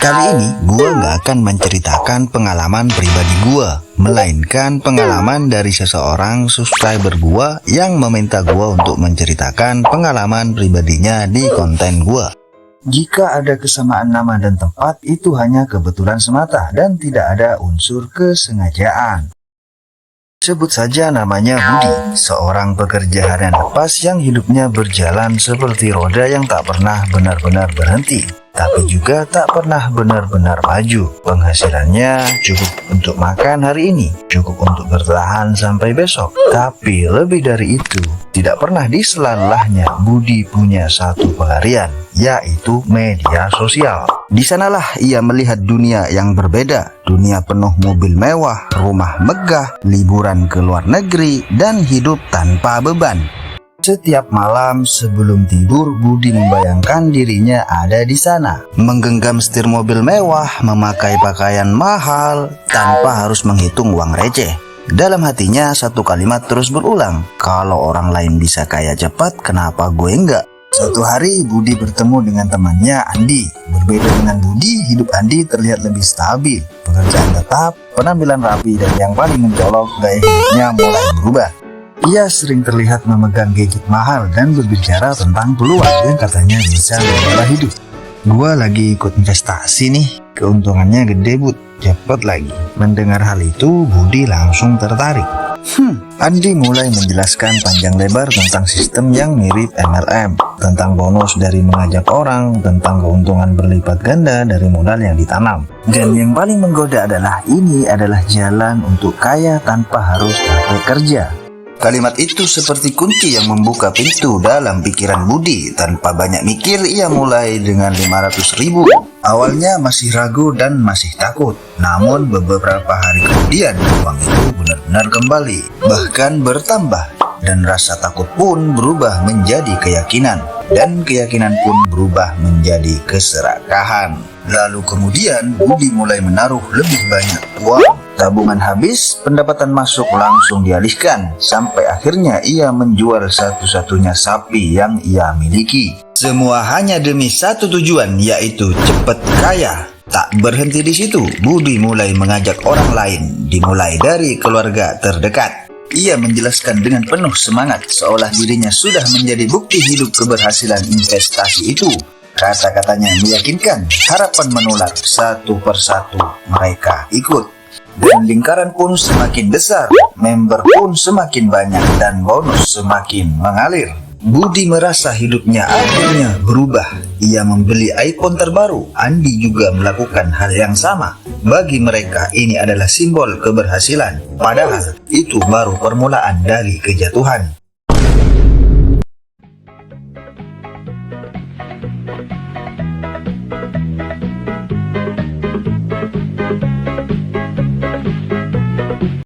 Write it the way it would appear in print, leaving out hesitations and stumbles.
Kali ini gua nggak akan menceritakan pengalaman pribadi gua, melainkan pengalaman dari seseorang subscriber gua yang meminta gua untuk menceritakan pengalaman pribadinya di konten gua. Jika ada kesamaan nama dan tempat, itu hanya kebetulan semata dan tidak ada unsur kesengajaan. Sebut saja namanya Budi, seorang pekerja harian lepas yang hidupnya berjalan seperti roda yang tak pernah benar-benar berhenti, tapi juga tak pernah benar-benar maju. Penghasilannya cukup untuk makan hari ini, cukup untuk bertahan sampai besok. Tapi lebih dari itu, tidak pernah disela-lelahnya Budi punya satu pelarian, yaitu media sosial. Di sanalah ia melihat dunia yang berbeda, dunia penuh mobil mewah, rumah megah, liburan ke luar negeri, dan hidup tanpa beban. Setiap malam sebelum tidur, Budi membayangkan dirinya ada di sana, menggenggam setir mobil mewah, memakai pakaian mahal, tanpa harus menghitung uang receh. Dalam hatinya satu kalimat terus berulang, kalau orang lain bisa kaya cepat, kenapa gue enggak? Suatu hari Budi bertemu dengan temannya Andi. Berbeda dengan Budi, hidup Andi terlihat lebih stabil, pekerjaan tetap, penampilan rapi, dan yang paling mencolok, gaya hidupnya mulai berubah. Ia sering terlihat memegang gadget mahal dan berbicara tentang peluang yang katanya bisa mengubah hidup. Gua lagi ikut investasi nih, keuntungannya gede Bud, cepet lagi. Mendengar hal itu, Budi langsung tertarik. Andi mulai menjelaskan panjang lebar tentang sistem yang mirip MLM, tentang bonus dari mengajak orang, tentang keuntungan berlipat ganda dari modal yang ditanam. Dan yang paling menggoda adalah ini adalah jalan untuk kaya tanpa harus capek kerja. Kalimat itu seperti kunci yang membuka pintu dalam pikiran Budi. Tanpa banyak mikir, ia mulai dengan 500.000. Awalnya masih ragu dan masih takut. Namun beberapa hari kemudian, uang itu benar-benar kembali, bahkan bertambah. Dan rasa takut pun berubah menjadi keyakinan. Dan keyakinan pun berubah menjadi keserakahan. Lalu kemudian Budi mulai menaruh lebih banyak uang. Tabungan habis, pendapatan masuk langsung dialihkan. Sampai akhirnya ia menjual satu-satunya sapi yang ia miliki. Semua hanya demi satu tujuan, yaitu cepat kaya. Tak berhenti di situ, Budi mulai mengajak orang lain, dimulai dari keluarga terdekat. Ia menjelaskan dengan penuh semangat, seolah dirinya sudah menjadi bukti hidup keberhasilan investasi itu. Kata-katanya meyakinkan, harapan menular satu persatu, mereka ikut. Dan lingkaran pun semakin besar, member pun semakin banyak, dan bonus semakin mengalir. Budi merasa hidupnya akhirnya berubah. Ia membeli iPhone terbaru. Andi juga melakukan hal yang sama. Bagi mereka ini adalah simbol keberhasilan. Padahal itu baru permulaan dari kejatuhan.